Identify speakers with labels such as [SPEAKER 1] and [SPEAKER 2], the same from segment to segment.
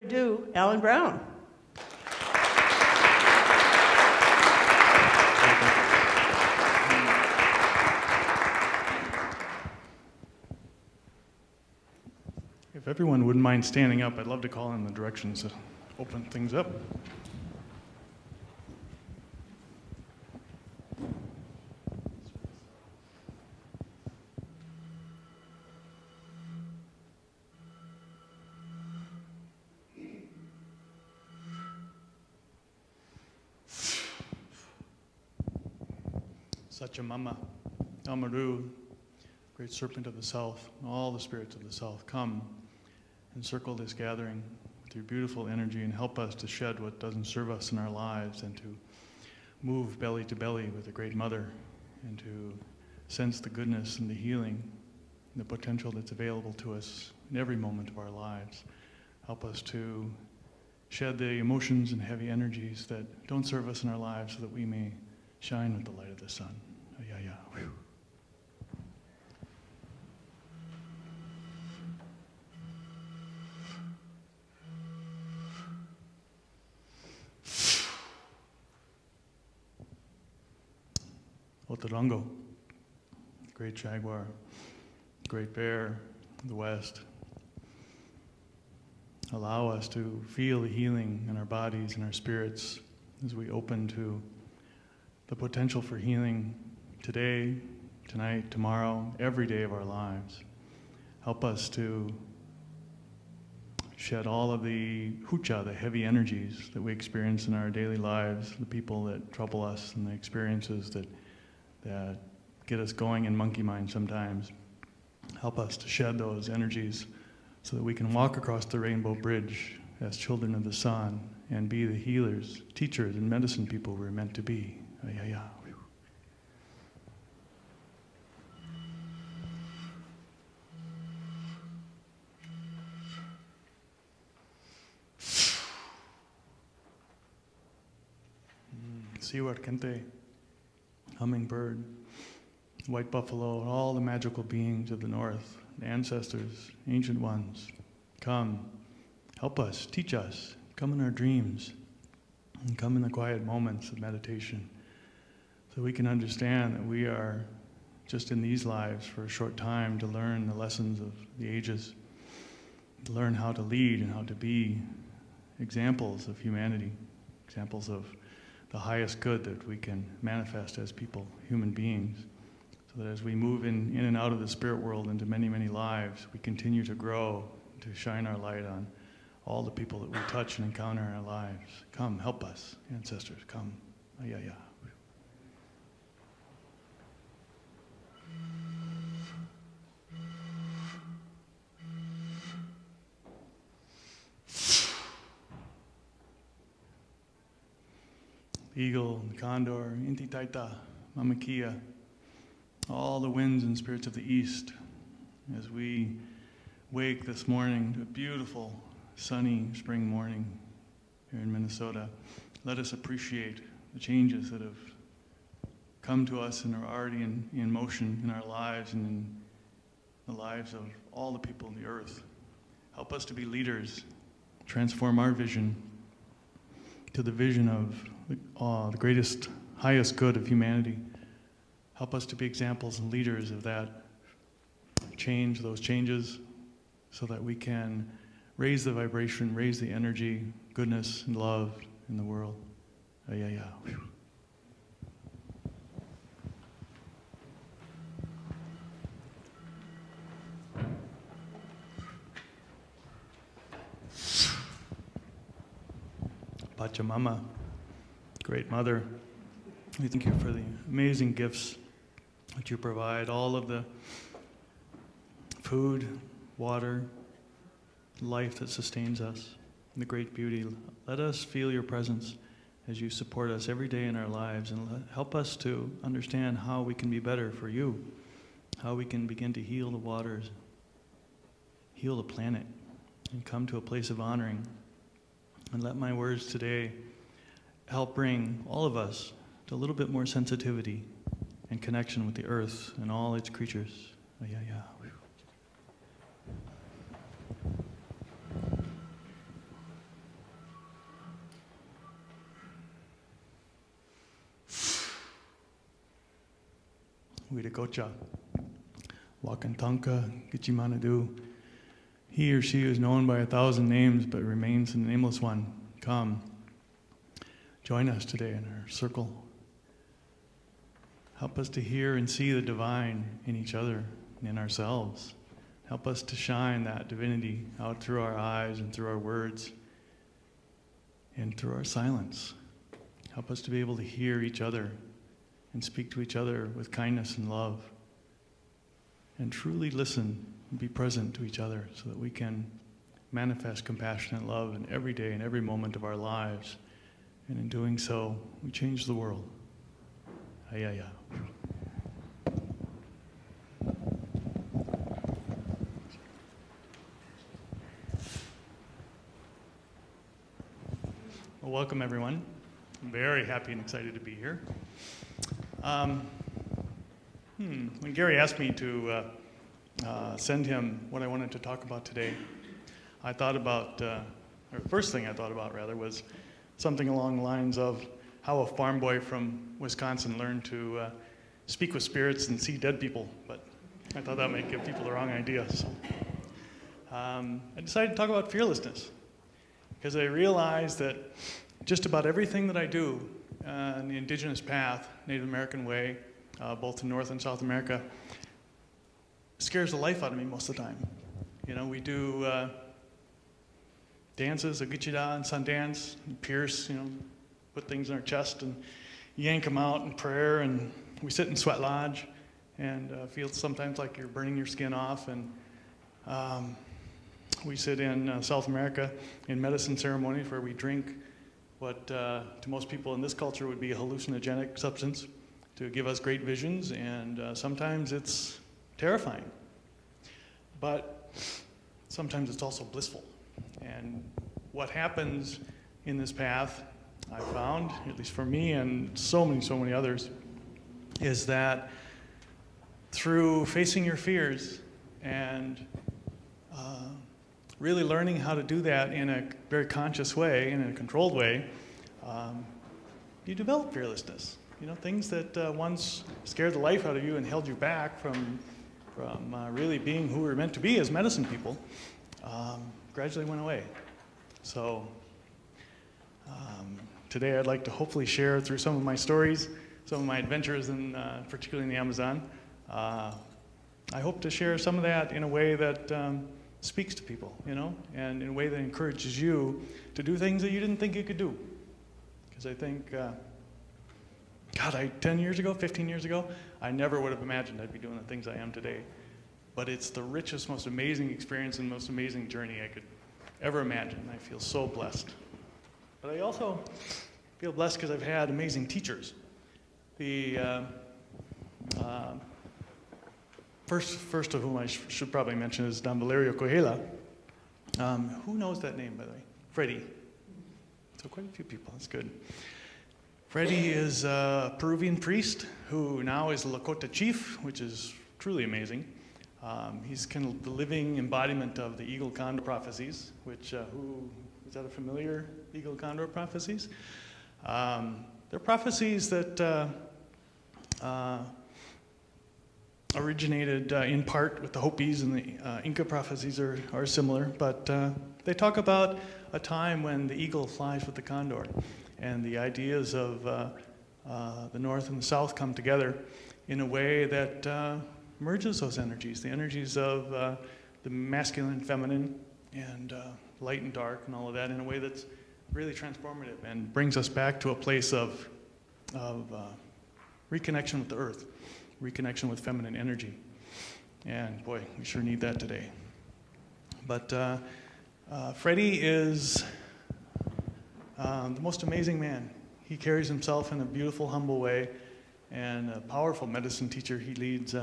[SPEAKER 1] do Alan Brown.
[SPEAKER 2] If everyone wouldn't mind standing up, I'd love to call in the directions to open things up. Pachamama, Amaru, great serpent of the south, and all the spirits of the south, come and circle this gathering with your beautiful energy and help us to shed what doesn't serve us in our lives and to move belly to belly with the Great Mother and to sense the goodness and the healing and the potential that's available to us in every moment of our lives. Help us to shed the emotions and heavy energies that don't serve us in our lives so that we may shine with the light of the sun. Whew. Otarango, great jaguar, great bear, the west. Allow us to feel the healing in our bodies and our spirits as we open to the potential for healing today, tonight, tomorrow, every day of our lives. Help us to shed all of the hucha, the heavy energies that we experience in our daily lives, the people that trouble us and the experiences that get us going in monkey mind sometimes. Help us to shed those energies so that we can walk across the rainbow bridge as children of the sun and be the healers, teachers, and medicine people we're meant to be. Siwa Kente, hummingbird, white buffalo, and all the magical beings of the north, the ancestors, ancient ones, come, help us, teach us, come in our dreams, and come in the quiet moments of meditation, so we can understand that we are just in these lives for a short time to learn the lessons of the ages, to learn how to lead and how to be examples of humanity, examples of the highest good that we can manifest as people, human beings, so that as we move in and out of the spirit world into many, many lives, we continue to grow, to shine our light on all the people that we touch and encounter in our lives. Come, help us, ancestors, come. Eagle, Condor, Inti Taita, Mamakia, all the winds and spirits of the east, as we wake this morning to a beautiful, sunny spring morning here in Minnesota, let us appreciate the changes that have come to us and are already in motion in our lives and in the lives of all the people of the earth. Help us to be leaders, transform our vision to the vision of the greatest, highest good of humanity. Help us to be examples and leaders of that change, those changes, so that we can raise the vibration, raise the energy, goodness, and love in the world. Pachamama, Great Mother, we thank you for the amazing gifts that you provide, all of the food, water, life that sustains us, and the great beauty. Let us feel your presence as you support us every day in our lives, and help us to understand how we can be better for you, how we can begin to heal the waters, heal the planet, and come to a place of honoring. And let my words today help bring all of us to a little bit more sensitivity and connection with the earth and all its creatures. Huidakocha, Wakantanka, Gichimanadu. He or she is known by 1,000 names but remains the nameless one. Come, join us today in our circle. Help us to hear and see the divine in each other and in ourselves. Help us to shine that divinity out through our eyes and through our words and through our silence. Help us to be able to hear each other and speak to each other with kindness and love, and truly listen and be present to each other so that we can manifest compassionate love in every day and every moment of our lives. And in doing so, we change the world. Ayaya. Well, welcome everyone. I'm very happy and excited to be here. When Gary asked me to send him what I wanted to talk about today, I thought about, or the first thing I thought about rather, was something along the lines of how a farm boy from Wisconsin learned to speak with spirits and see dead people, but I thought that might give people the wrong idea. So I decided to talk about fearlessness, because I realized that just about everything that I do in the indigenous path, Native American way, both in North and South America, scares the life out of me most of the time. You know, we do dances, a Gichida and sun dance, and pierce, put things in our chest and yank them out in prayer, and we sit in sweat lodge and feel sometimes like you're burning your skin off, and we sit in South America in medicine ceremonies where we drink what to most people in this culture would be a hallucinogenic substance to give us great visions, and sometimes it's terrifying. But sometimes it's also blissful. And what happens in this path, I found, at least for me and so many others, is that through facing your fears and really learning how to do that in a very conscious way, in a controlled way, you develop fearlessness. Things that once scared the life out of you and held you back from really being who we were meant to be as medicine people, gradually went away. So today I'd like to hopefully share through some of my stories, some of my adventures, particularly in the Amazon. I hope to share some of that in a way that speaks to people, and in a way that encourages you to do things that you didn't think you could do. Because I think, 10 years ago, 15 years ago, I never would have imagined I'd be doing the things I am today. But it's the richest, most amazing experience and most amazing journey I could ever imagine. I feel so blessed. But I also feel blessed because I've had amazing teachers. The first of whom I should probably mention is Don Valerio Cohaila. Who knows that name, by the way? Freddie. So quite a few people, that's good. Freddie is a Peruvian priest who now is a Lakota chief, which is truly amazing. He's kind of the living embodiment of the Eagle Condor prophecies, which, is that a familiar Eagle Condor prophecies? They're prophecies that originated in part with the Hopis, and the Inca prophecies are similar, but they talk about a time when the eagle flies with the condor, and the ideas of the North and the South come together in a way that merges those energies, the energies of the masculine and feminine, and light and dark, and all of that, in a way that's really transformative and brings us back to a place of reconnection with the earth, reconnection with feminine energy. And boy, we sure need that today. But Freddie is the most amazing man. He carries himself in a beautiful, humble way, and a powerful medicine teacher. He leads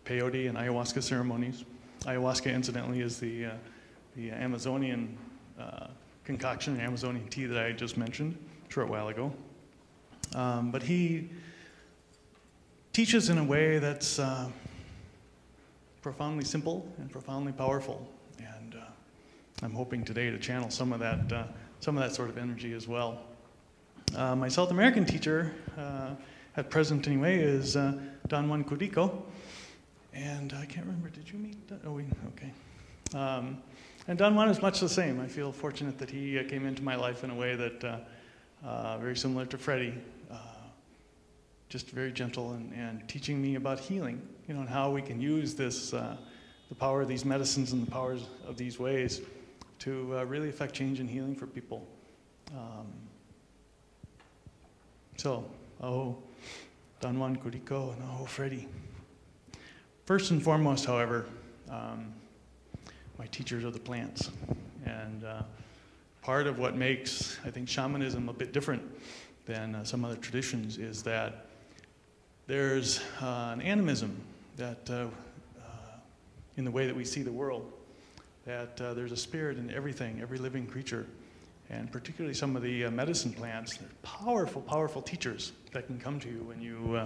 [SPEAKER 2] peyote and ayahuasca ceremonies. Ayahuasca, incidentally, is the Amazonian concoction, the Amazonian tea that I just mentioned a short while ago. But he teaches in a way that's profoundly simple and profoundly powerful, and I'm hoping today to channel some of that sort of energy as well. My South American teacher, at present anyway, is Don Juan Curico. And I can't remember, did you meet? Okay. And Don Juan is much the same. I feel fortunate that he came into my life in a way that very similar to Freddie, just very gentle and teaching me about healing, and how we can use this, the power of these medicines and the powers of these ways to really affect change and healing for people. Don Juan Curico and Freddie. First and foremost, however, my teachers are the plants. And part of what makes, I think, shamanism a bit different than some other traditions is that there's an animism that in the way that we see the world, that there's a spirit in everything, every living creature, and particularly some of the medicine plants. They're powerful, powerful teachers that can come to you when you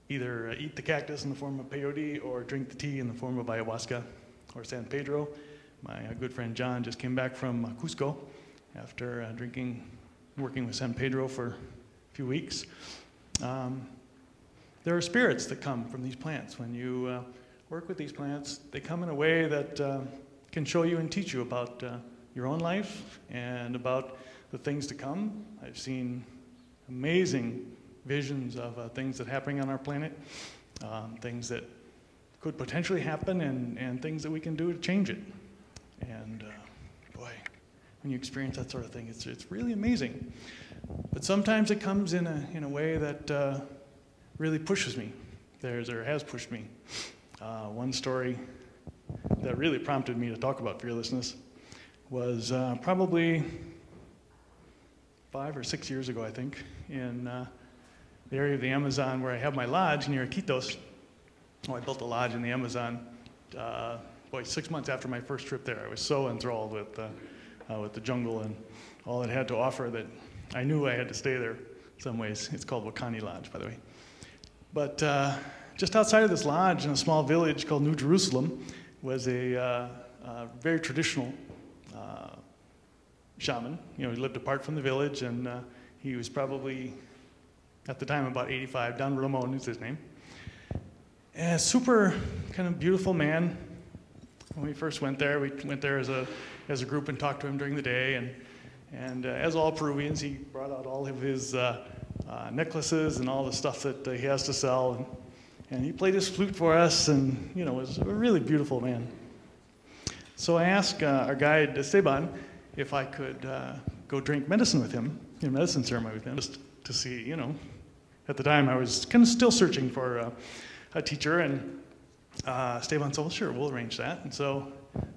[SPEAKER 2] either eat the cactus in the form of peyote or drink the tea in the form of ayahuasca or San Pedro. My good friend John just came back from Cusco after working with San Pedro for a few weeks. There are spirits that come from these plants. When you work with these plants, they come in a way that can show you and teach you about your own life and about the things to come. I've seen amazing visions of things that are happening on our planet, things that could potentially happen, and things that we can do to change it. And boy, when you experience that sort of thing, it's really amazing. But sometimes it comes in a way that really pushes me. Or has pushed me. One story that really prompted me to talk about fearlessness was probably 5 or 6 years ago, I think, in the area of the Amazon where I have my lodge near Iquitos. I built a lodge in the Amazon 6 months after my first trip there. I was so enthralled with the jungle and all it had to offer that I knew I had to stay there in some ways. It's called Wakani Lodge, by the way. But just outside of this lodge in a small village called New Jerusalem was a very traditional shaman. He lived apart from the village, and he was probably, at the time, about 85. Don Ramon is his name. And a super kind of beautiful man. When we first went there, we went there as a group and talked to him during the day. And as all Peruvians, he brought out all of his necklaces and all the stuff that he has to sell. And he played his flute for us, and was a really beautiful man. So I asked our guide, Esteban, if I could go drink medicine with him, medicine ceremony with him, just to see, At the time, I was kind of still searching for a teacher, and Esteban said, well, sure, we'll arrange that. And so,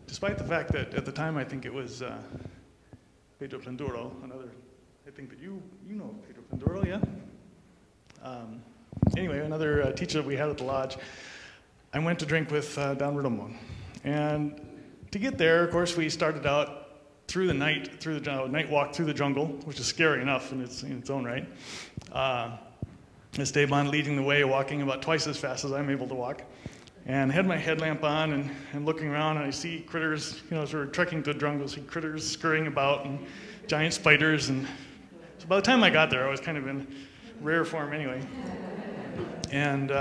[SPEAKER 2] despite the fact that at the time, I think it was Pedro Penduro, I think that you know Pedro Penduro, yeah? Anyway, another teacher that we had at the lodge, I went to drink with Don Ramon. And to get there, of course, we started out through the night walk through the jungle, which is scary enough in its own right. Esteban leading the way, walking about twice as fast as I'm able to walk. And had my headlamp on and looking around, and I see critters, as we're trekking through the jungle, I see critters scurrying about and giant spiders. And so by the time I got there, I was kind of in rare form anyway. And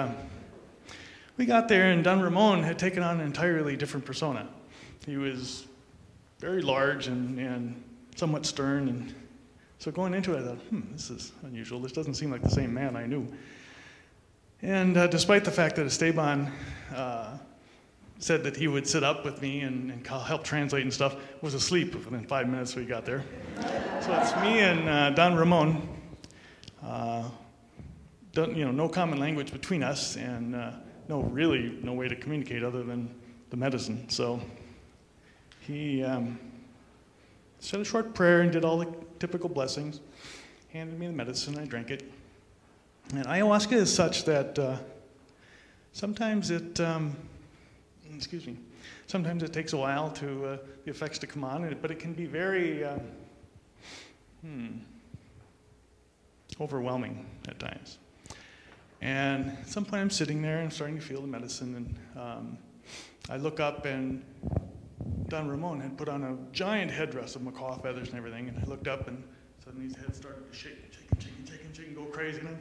[SPEAKER 2] we got there, and Don Ramon had taken on an entirely different persona. He was very large and somewhat stern. And so going into it, I thought, this is unusual. This doesn't seem like the same man I knew. And despite the fact that Esteban said that he would sit up with me and help translate and stuff, was asleep within 5 minutes we got there. So it's me and Don Ramon. No common language between us, and no way to communicate other than the medicine. So he said a short prayer and did all the typical blessings, handed me the medicine, I drank it. And ayahuasca is such that sometimes it takes a while to the effects to come on, but it can be very overwhelming at times. And at some point I'm sitting there and I'm starting to feel the medicine, and I look up, and Don Ramon had put on a giant headdress of macaw feathers and everything, and I looked up, and suddenly his head started to shake, go crazy, and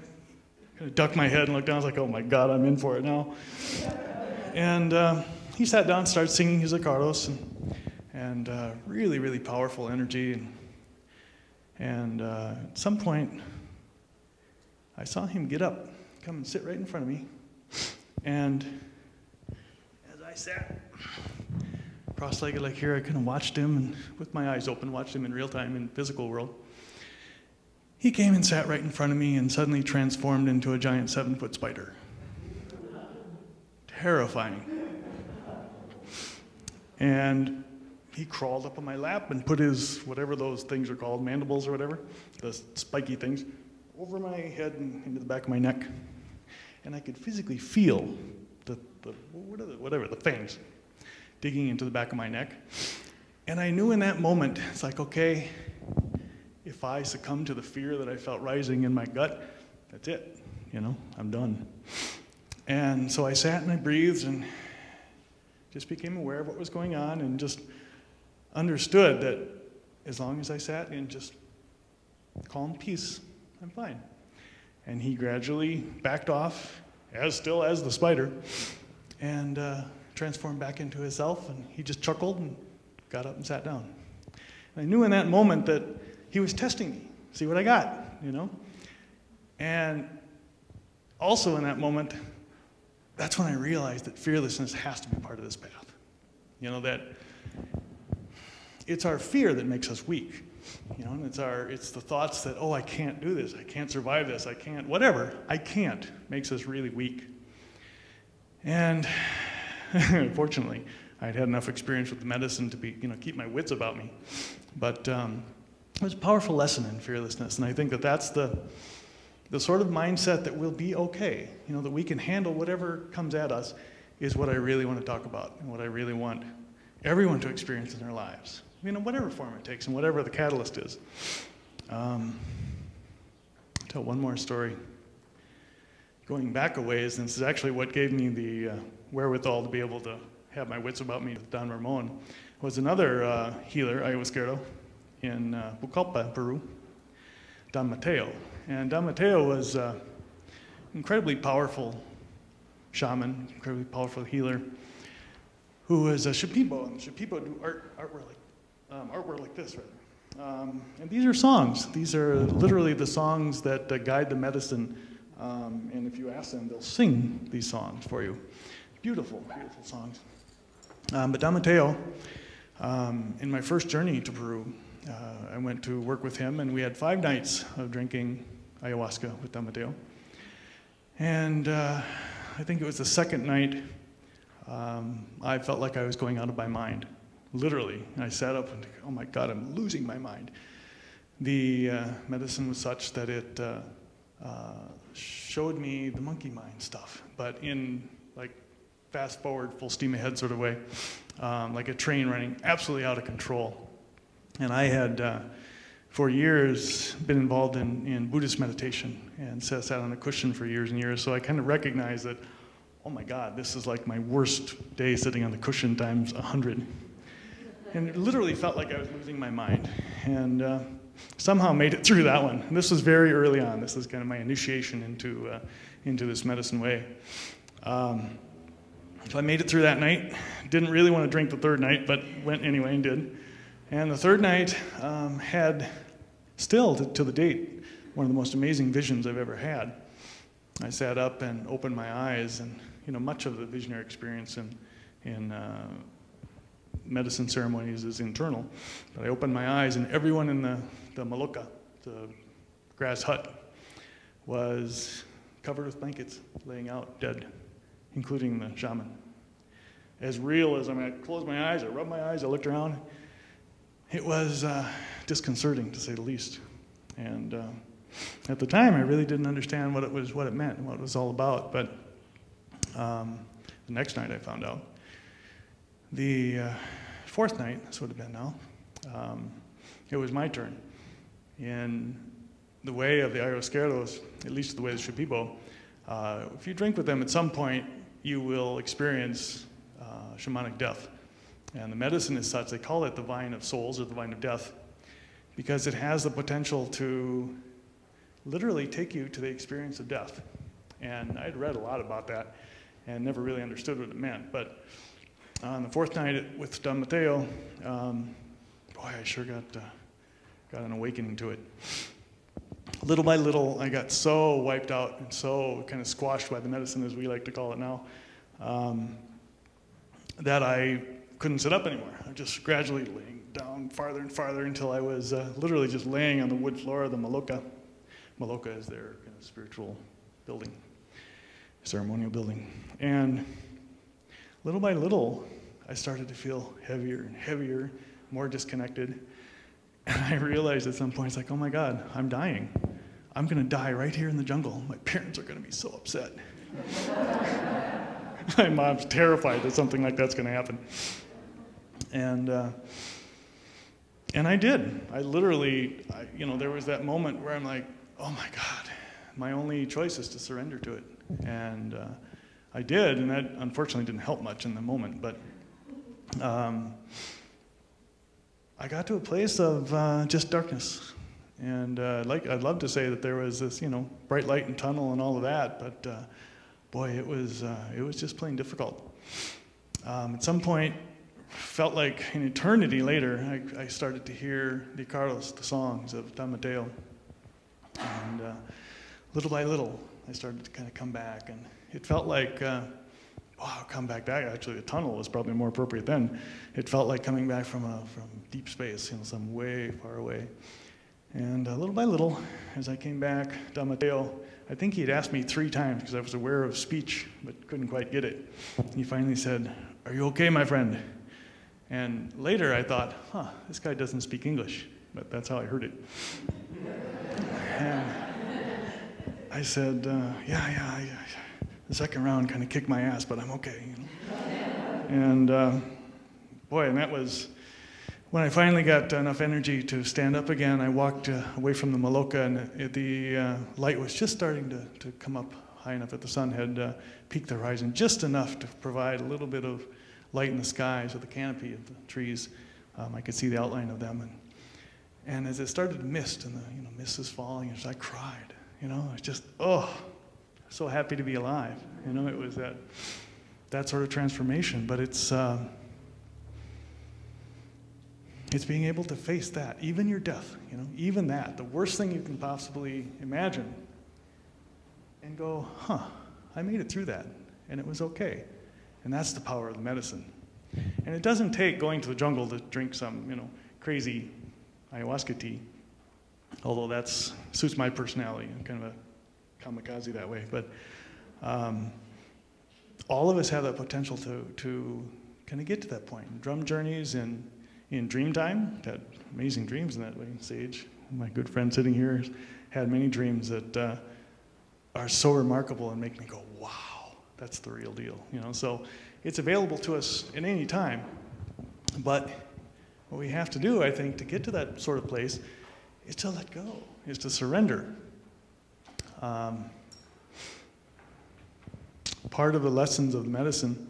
[SPEAKER 2] kind of ducked my head and looked down. I was like, oh my God, I'm in for it now. And he sat down and started singing his Icaros, and really, really powerful energy. And at some point, I saw him get up, come and sit right in front of me. And as I sat cross-legged like here, I kind of watched him, and with my eyes open, watched him in real time in the physical world. He came and sat right in front of me and suddenly transformed into a giant 7-foot spider. Terrifying. And he crawled up on my lap and put his, whatever those things are called, mandibles or whatever, the spiky things, over my head and into the back of my neck. And I could physically feel the fangs digging into the back of my neck. And I knew in that moment, it's like, okay, if I succumb to the fear that I felt rising in my gut, that's it, I'm done. And so I sat and I breathed and just became aware of what was going on and just understood that as long as I sat in just calm peace, I'm fine. And he gradually backed off, still as the spider, and transformed back into himself, and he just chuckled and got up and sat down. And I knew in that moment that he was testing me, see what I got, And also in that moment, that's when I realized that fearlessness has to be part of this path. That it's our fear that makes us weak. And it's the thoughts that, oh, I can't do this, I can't survive this, I can't, whatever, I can't, makes us really weak. And fortunately, I'd had enough experience with the medicine to keep my wits about me. But it was a powerful lesson in fearlessness, and I think that that's the sort of mindset that will be okay, that we can handle whatever comes at us, is what I really want to talk about, and what I really want everyone to experience in their lives. Whatever form it takes, and whatever the catalyst is. I'll tell one more story. Going back a ways, and this is actually what gave me the wherewithal to be able to have my wits about me with Don Ramon, was another healer, ayahuasquero, in Pucallpa, Peru, Don Mateo. And Don Mateo was an incredibly powerful shaman, incredibly powerful healer, who was a Shipibo. And Shipibo do artwork like this, right? And these are songs. These are literally the songs that guide the medicine. And if you ask them, they'll sing these songs for you. Beautiful, beautiful songs. But Don Mateo, in my first journey to Peru, I went to work with him, and we had 5 nights of drinking ayahuasca with Don Mateo. And I think it was the second night, I felt like I was going out of my mind. Literally, I sat up and, oh my God, I'm losing my mind. The medicine was such that it showed me the monkey mind stuff, but in fast forward, full steam ahead sort of way, like a train running absolutely out of control. And I had, for years, been involved in Buddhist meditation and sat on a cushion for years and years, so I kind of recognized that, oh my God, this is like my worst day sitting on the cushion times 100. And it literally felt like I was losing my mind. And somehow made it through that one. And this was very early on. This is kind of my initiation into this medicine way. So I made it through that night. Didn't really want to drink the third night, but went anyway and did. And the third night had, still to the date, one of the most amazing visions I've ever had. I sat up and opened my eyes, and much of the visionary experience in medicine ceremonies is internal. But I opened my eyes, and everyone in the maloka, the grass hut, was covered with blankets, laying out dead, including the shaman. As real as I closed my eyes, I rubbed my eyes, I looked around. It was disconcerting, to say the least. And at the time, I really didn't understand what it meant, and what it was all about. But the next night, I found out. The fourth night, this would have been now, it was my turn. In the way of the ayahuasqueros, at least the way of the Shipibo, if you drink with them at some point, you will experience shamanic death. And the medicine is such, they call it the vine of souls, or the vine of death, because it has the potential to literally take you to the experience of death. And I'd read a lot about that and never really understood what it meant. But on the fourth night with Don Mateo, boy, I sure got an awakening to it. Little by little, I got so wiped out and so kind of squashed by the medicine, as we like to call it now, that I couldn't sit up anymore. I was just gradually laying down farther and farther until I was literally just laying on the wood floor of the Maloka. Maloka is their kind of spiritual building, ceremonial building. And little by little, I started to feel heavier and heavier, more disconnected. And I realized at some point, it's like, oh my God, I'm dying. I'm going to die right here in the jungle. My parents are going to be so upset. My mom's terrified that something like that's going to happen. And I did. I literally, there was that moment where I'm like, oh my God, my only choice is to surrender to it. And I did, and that unfortunately didn't help much in the moment. But I got to a place of just darkness. And I'd love to say that there was this, bright light and tunnel and all of that, but boy, it was just plain difficult. At some point, felt like an eternity later, I started to hear the Carlos, the songs of Don Mateo. And little by little, I started to kind of come back, and it felt like, come back. Actually, the tunnel was probably more appropriate then. It felt like coming back from deep space, some way far away. And little by little, as I came back, Don Mateo, I think he had asked me 3 times because I was aware of speech, but couldn't quite get it. He finally said, "Are you okay, my friend?" And later I thought, this guy doesn't speak English, but that's how I heard it. And I said, yeah. The second round kind of kicked my ass, but I'm okay. And boy, and that was when I finally got enough energy to stand up again. I walked away from the Maloka, and the light was just starting to come up high enough that the sun had peaked the horizon, just enough to provide a little bit of light in the sky, so the canopy of the trees, I could see the outline of them. And as it started to mist, and the mist is falling, I cried. I was just, so happy to be alive. It was that sort of transformation. But it's being able to face that, even your death, even that, the worst thing you can possibly imagine, and go, I made it through that, and it was okay. And that's the power of the medicine. And it doesn't take going to the jungle to drink some, crazy ayahuasca tea, although that suits my personality. I'm kind of a kamikaze that way. But all of us have that potential to kind of get to that point. Drum journeys in dream time, had amazing dreams in that way. Sage, my good friend sitting here, has had many dreams that are so remarkable and make me go, wow, that's the real deal. So it's available to us at any time. But what we have to do, I think, to get to that sort of place is to let go, is to surrender. Part of the lessons of medicine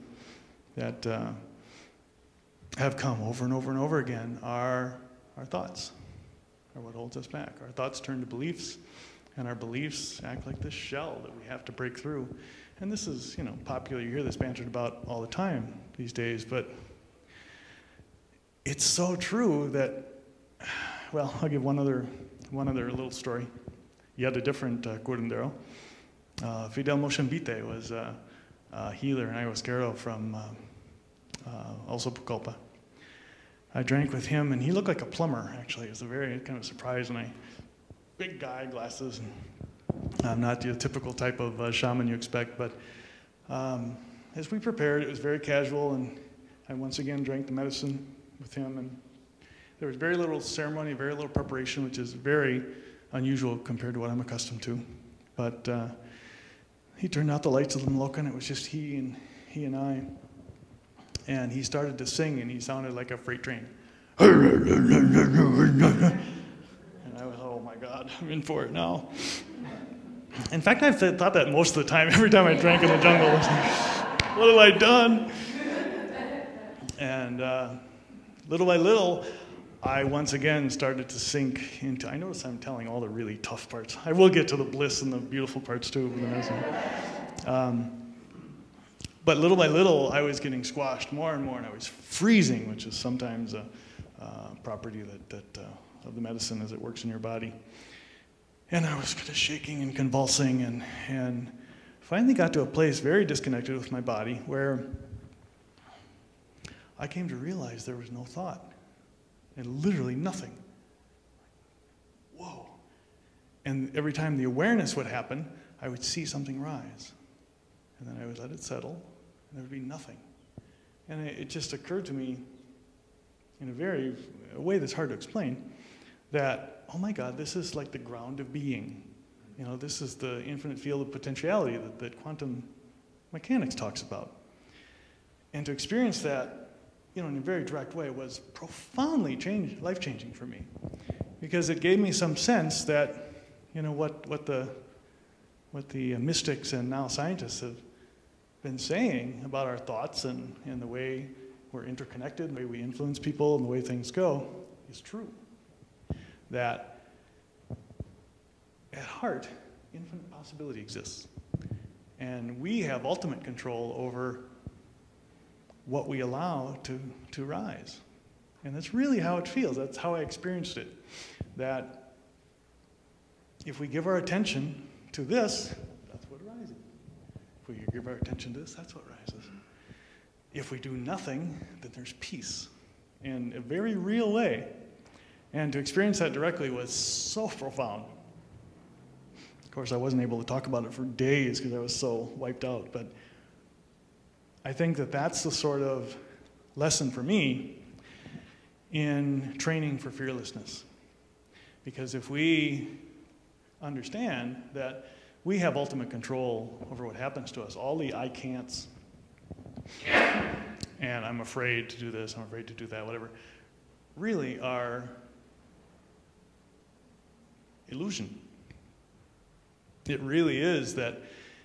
[SPEAKER 2] that have come over and over and over again are our thoughts, are what holds us back. Our thoughts turn to beliefs, and our beliefs act like this shell that we have to break through. And this is, popular. You hear this bantered about all the time these days, but it's so true that, well, I'll give one other little story. Yet a different curandero. Fidel Moshambite was a healer in ayahuasquero from also Pucallpa. I drank with him, and he looked like a plumber, actually. It was a very kind of surprise, and big guy, glasses, and I'm not the typical type of shaman you expect, but as we prepared, it was very casual, and I once again drank the medicine with him, and there was very little ceremony, very little preparation, which is very unusual compared to what I'm accustomed to. But he turned out the lights of the Maloka, and it was just he and I. And he started to sing, and he sounded like a freight train. And I was, oh my God, I'm in for it now. In fact, I've thought that most of the time, every time I drank in the jungle. I was like, what have I done? And little by little, I once again started to sink into, I notice I'm telling all the really tough parts. I will get to the bliss and the beautiful parts too of the medicine. But little by little, I was getting squashed more and more, and I was freezing, which is sometimes a property of the medicine as it works in your body. And I was kind of shaking and convulsing, and finally got to a place very disconnected with my body where I came to realize there was no thought, and literally nothing. Whoa. And every time the awareness would happen, I would see something rise. And then I would let it settle, and there would be nothing. And it just occurred to me in a way that's hard to explain, that, oh my God, this is like the ground of being. You know, this is the infinite field of potentiality that quantum mechanics talks about. And to experience that, you know, in a very direct way was profoundly life-changing for me. Because it gave me some sense that, you know, what the mystics and now scientists have been saying about our thoughts and the way we're interconnected, the way we influence people, and the way things go is true. That at heart, infinite possibility exists. And we have ultimate control over what we allow to rise. And that's really how it feels. That's how I experienced it. That if we give our attention to this, that's what rises. If we give our attention to this, that's what rises. If we do nothing, then there's peace in a very real way. And to experience that directly was so profound. Of course, I wasn't able to talk about it for days because I was so wiped out. But I think that that's the sort of lesson for me in training for fearlessness. Because if we understand that we have ultimate control over what happens to us, all the I can'ts, and I'm afraid to do this, I'm afraid to do that, whatever, really are illusion. It really is that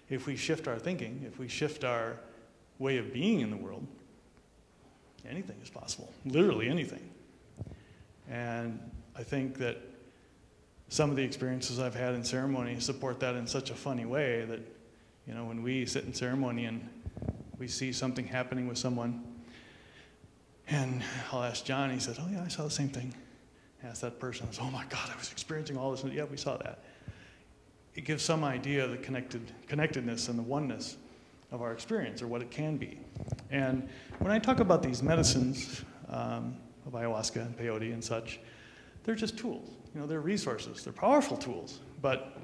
[SPEAKER 2] if we shift our thinking, if we shift our way of being in the world, anything is possible, literally anything. And I think that some of the experiences I've had in ceremony support that in such a funny way that, you know, when we sit in ceremony and we see something happening with someone, and I'll ask John, he says, oh yeah, I saw the same thing. Ask that person, I says, oh my God, I was experiencing all this. And yeah, we saw that. It gives some idea of the connectedness and the oneness of our experience, or what it can be. And when I talk about these medicines of ayahuasca and peyote and such, they're just tools. You know, they're resources. They're powerful tools, but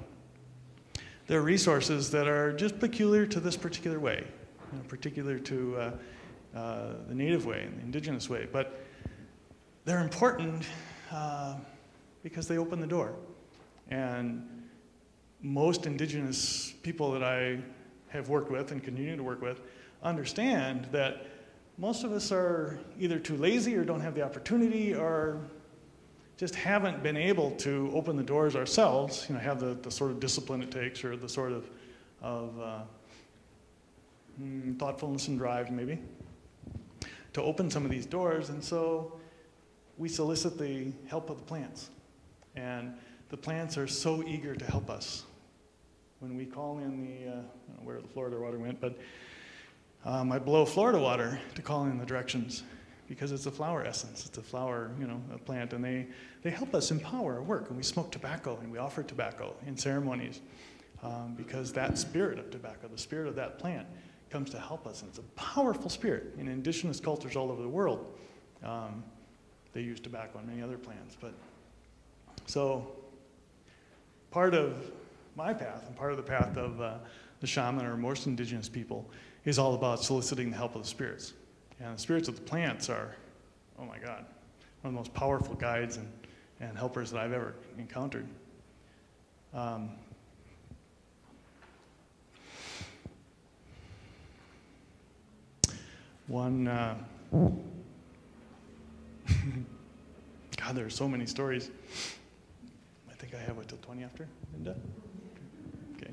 [SPEAKER 2] they're resources that are just peculiar to this particular way, you know, particular to the native way and the indigenous way. But they're important because they open the door. And most indigenous people that I have worked with and continue to work with understand that most of us are either too lazy or don't have the opportunity or just haven't been able to open the doors ourselves, you know, have the sort of discipline it takes, or the sort of thoughtfulness and drive maybe, to open some of these doors. And so we solicit the help of the plants. And the plants are so eager to help us. When we call in I don't know where the Florida water went, but I blow Florida water to call in the directions, because it's a flower essence. It's a flower, you know, a plant, and they help us empower our work. And we smoke tobacco, and we offer tobacco in ceremonies, because that spirit of tobacco, the spirit of that plant, comes to help us. And it's a powerful spirit. In indigenous cultures all over the world, they use tobacco and many other plants. But so part of my path, and part of the path of the shaman or most indigenous people, is all about soliciting the help of the spirits. And the spirits of the plants are, oh my God, one of the most powerful guides and helpers that I've ever encountered. God, there are so many stories. I think I have, till 20 after, Linda? Okay.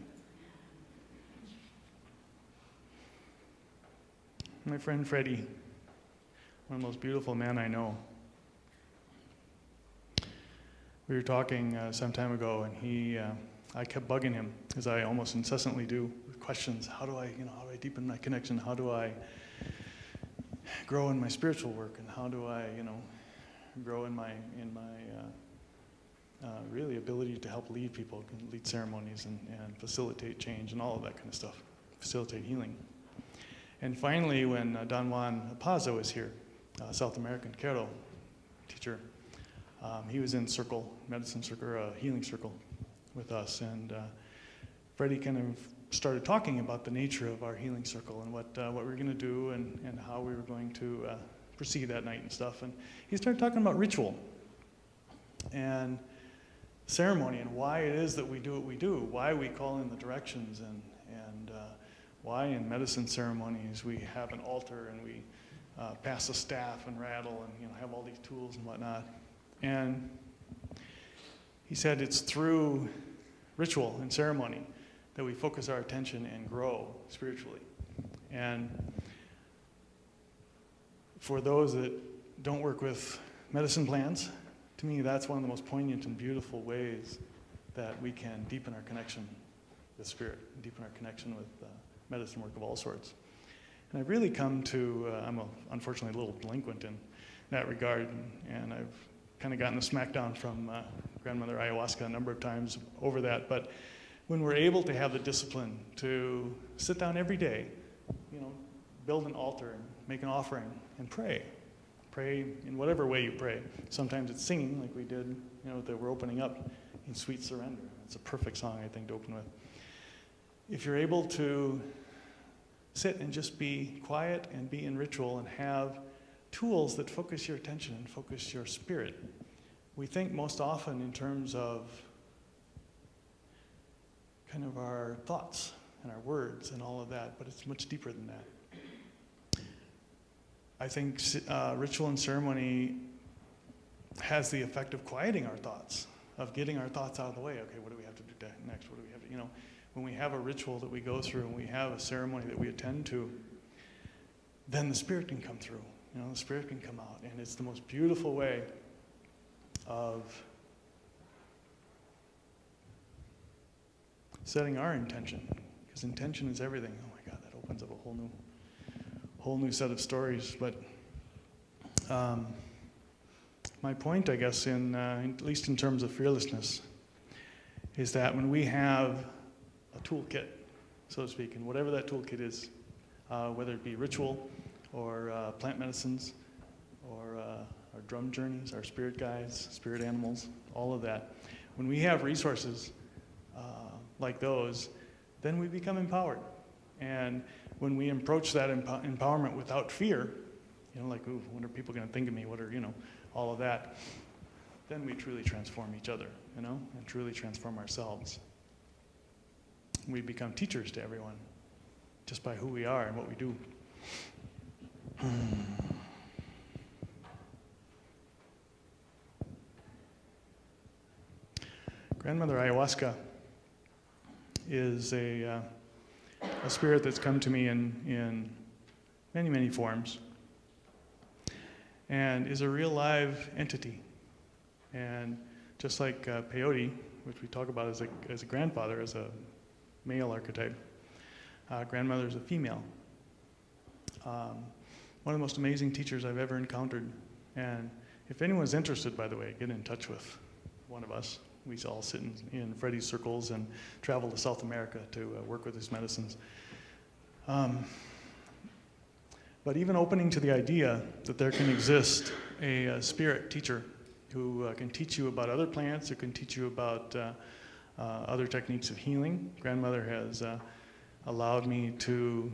[SPEAKER 2] My friend Freddie, one of the most beautiful men I know. We were talking some time ago, and I kept bugging him, as I almost incessantly do, with questions. How do I deepen my connection? How do I grow in my spiritual work? And how do I, grow in my really ability to help lead people, lead ceremonies, and facilitate change, and all of that kind of stuff, facilitate healing. And finally, when Don Juan Paza was here, South American Curico teacher, he was in medicine circle, healing circle with us, and Freddie kind of started talking about the nature of our healing circle and what we were going to do and how we were going to proceed that night and stuff. And he started talking about ritual and ceremony and why it is that we do what we do, why we call in the directions, and why in medicine ceremonies we have an altar and we pass a staff and rattle and have all these tools and whatnot. And he said it's through ritual and ceremony that we focus our attention and grow spiritually. And for those that don't work with medicine plans, to me that's one of the most poignant and beautiful ways that we can deepen our connection with spirit, deepen our connection with medicine work of all sorts. And I've really come to, I'm unfortunately a little delinquent in that regard, and I've kind of gotten a smackdown from grandmother ayahuasca a number of times over that. But when we're able to have the discipline to sit down every day, build an altar and make an offering and pray in whatever way you pray. Sometimes it's singing, like we did, that we're opening up in Sweet Surrender. It's a perfect song, I think, to open with. If you're able to sit and just be quiet and be in ritual and have tools that focus your attention and focus your spirit, we think most often in terms of kind of our thoughts and our words and all of that, but it's much deeper than that. I think ritual and ceremony has the effect of quieting our thoughts, of getting our thoughts out of the way. Okay, what do we have to do next? What do we have to, when we have a ritual that we go through and we have a ceremony that we attend to, then the spirit can come through. The spirit can come out, and it's the most beautiful way of setting our intention, because intention is everything. Oh my God, that opens up a whole new set of stories. But my point, I guess, at least in terms of fearlessness, is that when we have a toolkit, so to speak, and whatever that toolkit is, whether it be ritual or plant medicines or our drum journeys, our spirit guides, spirit animals, all of that, when we have resources like those, then we become empowered. And when we approach that empowerment without fear, like, ooh, what are people going to think of me? What are, all of that, then we truly transform each other, and truly transform ourselves. We become teachers to everyone just by who we are and what we do. Grandmother ayahuasca is a spirit that's come to me in many, many forms, and is a real live entity. And just like peyote, which we talk about as a grandfather, as a male archetype, grandmother is a female. One of the most amazing teachers I've ever encountered. And if anyone's interested, by the way, get in touch with one of us. We all sit in Freddie's circles and travel to South America to work with his medicines. But even opening to the idea that there can exist a spirit teacher who can teach you about other plants, who can teach you about other techniques of healing. Grandmother has allowed me to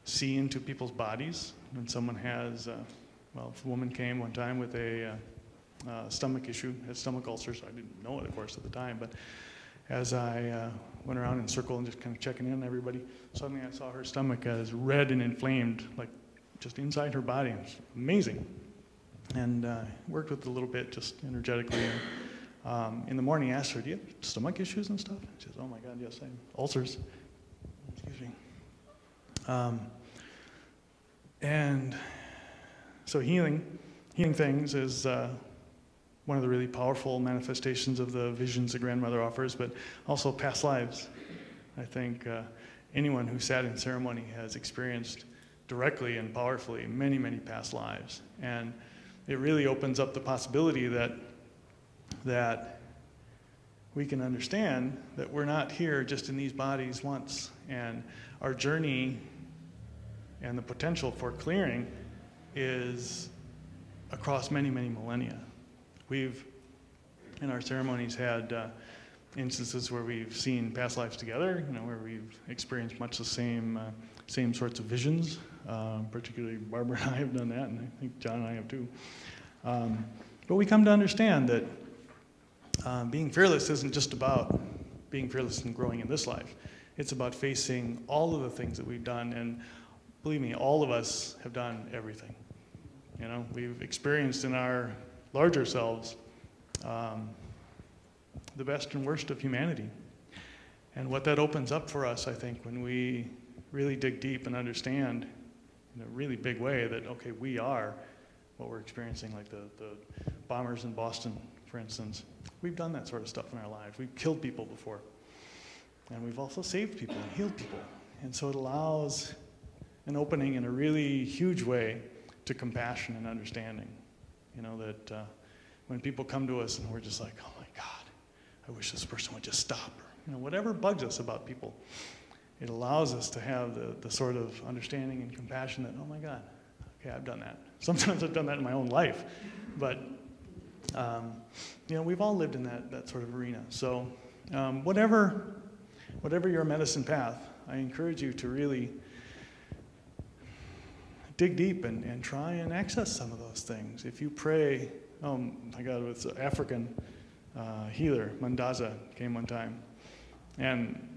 [SPEAKER 2] see into people's bodies. When someone has, a woman came one time with a stomach issue, had stomach ulcers. I didn't know it, of course, at the time, but as I went around in a circle and just kind of checking in on everybody, suddenly I saw her stomach as red and inflamed, like just inside her body. It was amazing. And worked with it a little bit, just energetically. In the morning, I asked her, do you have stomach issues and stuff? She says, oh my God, yes, I have ulcers. Excuse me. And so healing things is one of the really powerful manifestations of the visions the grandmother offers, but also past lives. I think anyone who sat in ceremony has experienced directly and powerfully many, many past lives. And it really opens up the possibility that we can understand that we're not here just in these bodies once. And our journey and the potential for clearing is across many, many millennia. We've, in our ceremonies, had instances where we've seen past lives together, where we've experienced much the same sorts of visions. Particularly Barbara and I have done that, and I think John and I have too. But we come to understand that being fearless isn't just about being fearless and growing in this life. It's about facing all of the things that we've done, and believe me, all of us have done everything. We've experienced in our larger selves the best and worst of humanity. And what that opens up for us, I think, when we really dig deep and understand in a really big way that, okay, we are what we're experiencing, like the bombers in Boston, for instance. We've done that sort of stuff in our lives. We've killed people before. And we've also saved people and healed people. And so it allows an opening in a really huge way to compassion and understanding. That when people come to us and we're just like, oh my God, I wish this person would just stop. Or, whatever bugs us about people, it allows us to have the sort of understanding and compassion that, oh my God, okay, I've done that. Sometimes I've done that in my own life. But, we've all lived in that sort of arena. So whatever your medicine path, I encourage you to really dig deep and try and access some of those things. If you pray, oh my God, it's an African healer, Mandaza, came one time. And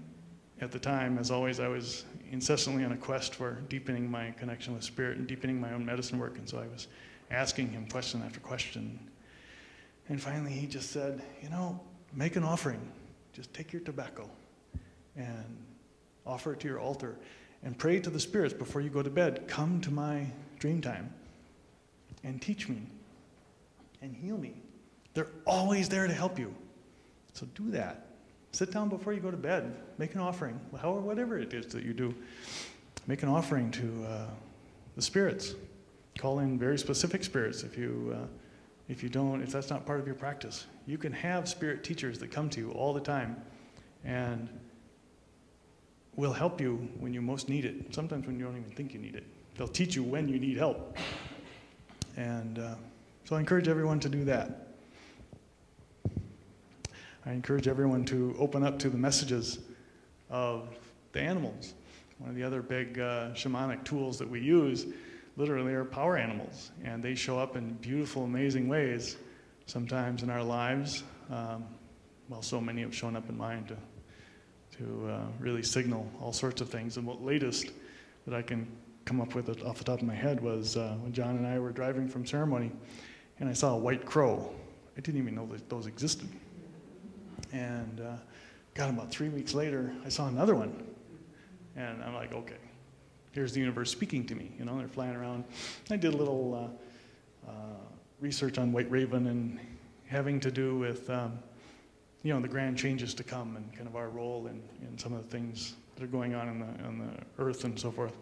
[SPEAKER 2] at the time, as always, I was incessantly on a quest for deepening my connection with spirit and deepening my own medicine work. And so I was asking him question after question. And finally, he just said, make an offering. Just take your tobacco and offer it to your altar and pray to the spirits before you go to bed. Come to my dream time and teach me and heal me. They're always there to help you. So do that. Sit down before you go to bed. Make an offering, whatever it is that you do. Make an offering to the spirits. Call in very specific spirits if that's not part of your practice. You can have spirit teachers that come to you all the time and will help you when you most need it. Sometimes when you don't even think you need it. They'll teach you when you need help. And so I encourage everyone to do that. I encourage everyone to open up to the messages of the animals. One of the other big shamanic tools that we use literally are power animals. And they show up in beautiful, amazing ways sometimes in our lives. So many have shown up in mine to really signal all sorts of things. And what latest that I can come up with off the top of my head was when John and I were driving from ceremony, and I saw a white crow. I didn't even know that those existed. And about 3 weeks later, I saw another one. And I'm like, okay, here's the universe speaking to me. They're flying around. I did a little research on white raven and having to do with the grand changes to come and kind of our role in some of the things that are going on the earth and so forth.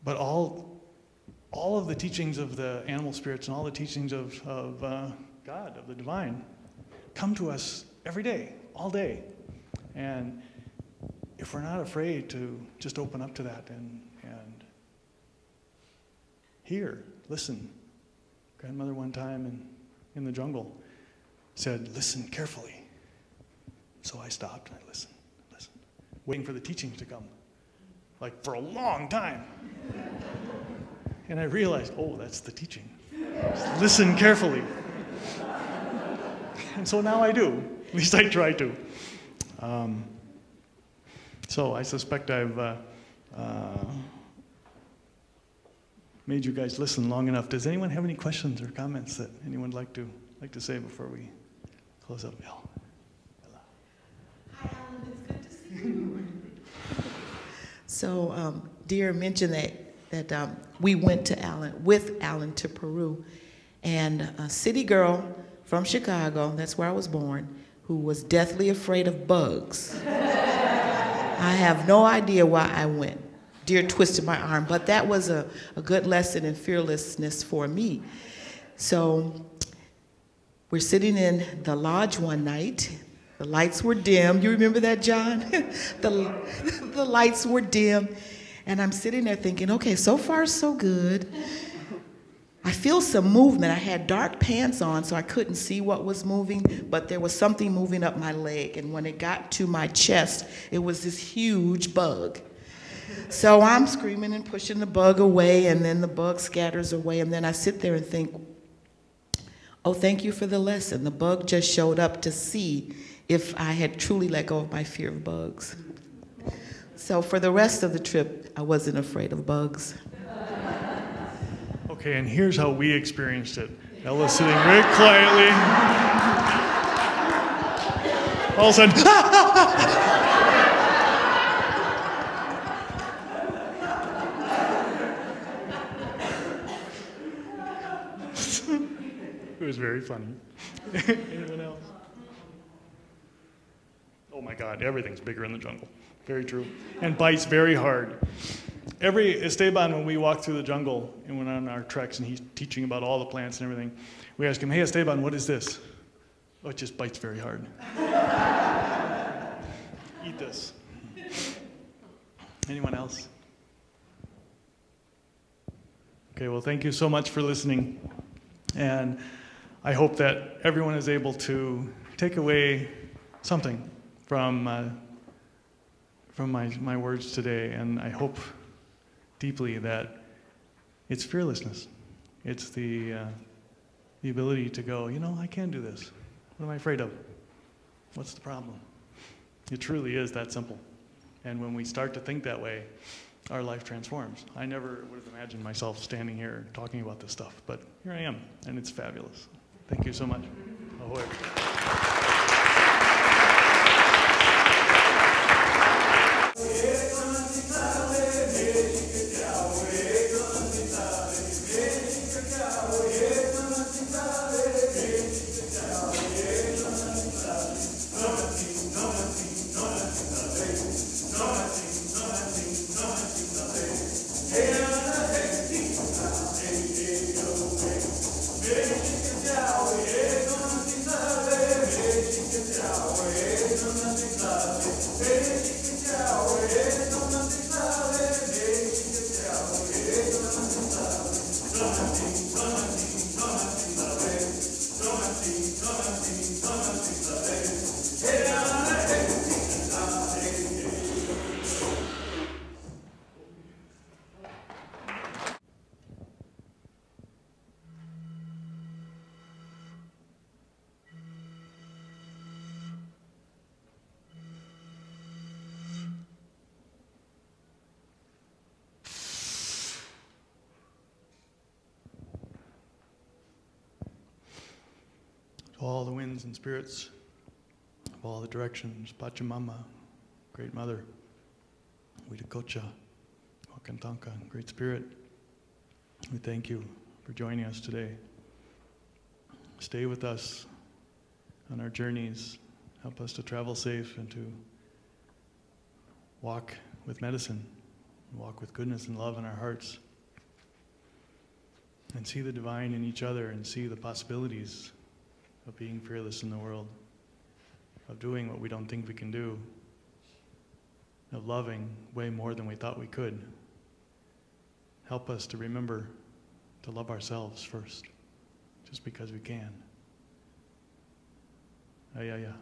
[SPEAKER 2] But all of the teachings of the animal spirits and all the teachings of God, of the divine, come to us every day, all day. And if we're not afraid to just open up to that and hear, listen. Grandmother one time in the jungle said, listen carefully. So I stopped and I listened, waiting for the teachings to come, like for a long time. And I realized, oh, that's the teaching. Just listen carefully. And so now I do. At least I try to. So I suspect I've made you guys listen long enough. Does anyone have any questions or comments that anyone would like to say before we close up? Hello.
[SPEAKER 1] Hi, Alan. It's good to see you. So, Dear mentioned that we went with Alan to Peru, and a city girl
[SPEAKER 3] from Chicago, that's where I was born, who was deathly afraid of bugs. I have no idea why I went. Deer twisted my arm, but that was a good lesson in fearlessness for me. So we're sitting in the lodge one night. The lights were dim. You remember that, John? The lights were dim. And I'm sitting there thinking, okay, so far so good. I feel some movement. I had dark pants on, so I couldn't see what was moving, but there was something moving up my leg. And when it got to my chest, it was this huge bug. So I'm screaming and pushing the bug away, and then the bug scatters away. And then I sit there and think, oh, thank you for the lesson. The bug just showed up to see if I had truly let go of my fear of bugs. So for the rest of the trip, I wasn't afraid of bugs.
[SPEAKER 2] Okay, and here's how we experienced it. Ella's sitting very quietly. All of a sudden, it was very funny. Anyone else? Oh my God, everything's bigger in the jungle. Very true. And bites very hard. Esteban, when we walk through the jungle and went on our treks and he's teaching about all the plants and everything, we ask him, hey Esteban, what is this? Oh, it just bites very hard. Eat this. Anyone else? Okay, well, thank you so much for listening. And I hope that everyone is able to take away something from my words today. And I hope deeply that it's fearlessness. It's the ability to go, you know, I can do this. What am I afraid of? What's the problem? It truly is that simple. And when we start to think that way, our life transforms. I never would have imagined myself standing here talking about this stuff, but here I am, and it's fabulous. Thank you so much. Ahoy. All the winds and spirits of all the directions, Pachamama, Great Mother, Huitlacocha, Wakantanka, Great Spirit, we thank you for joining us today. Stay with us on our journeys. Help us to travel safe and to walk with medicine, walk with goodness and love in our hearts, and see the divine in each other and see the possibilities of being fearless in the world, of doing what we don't think we can do, of loving way more than we thought we could. Help us to remember to love ourselves first, just because we can. Ayaya.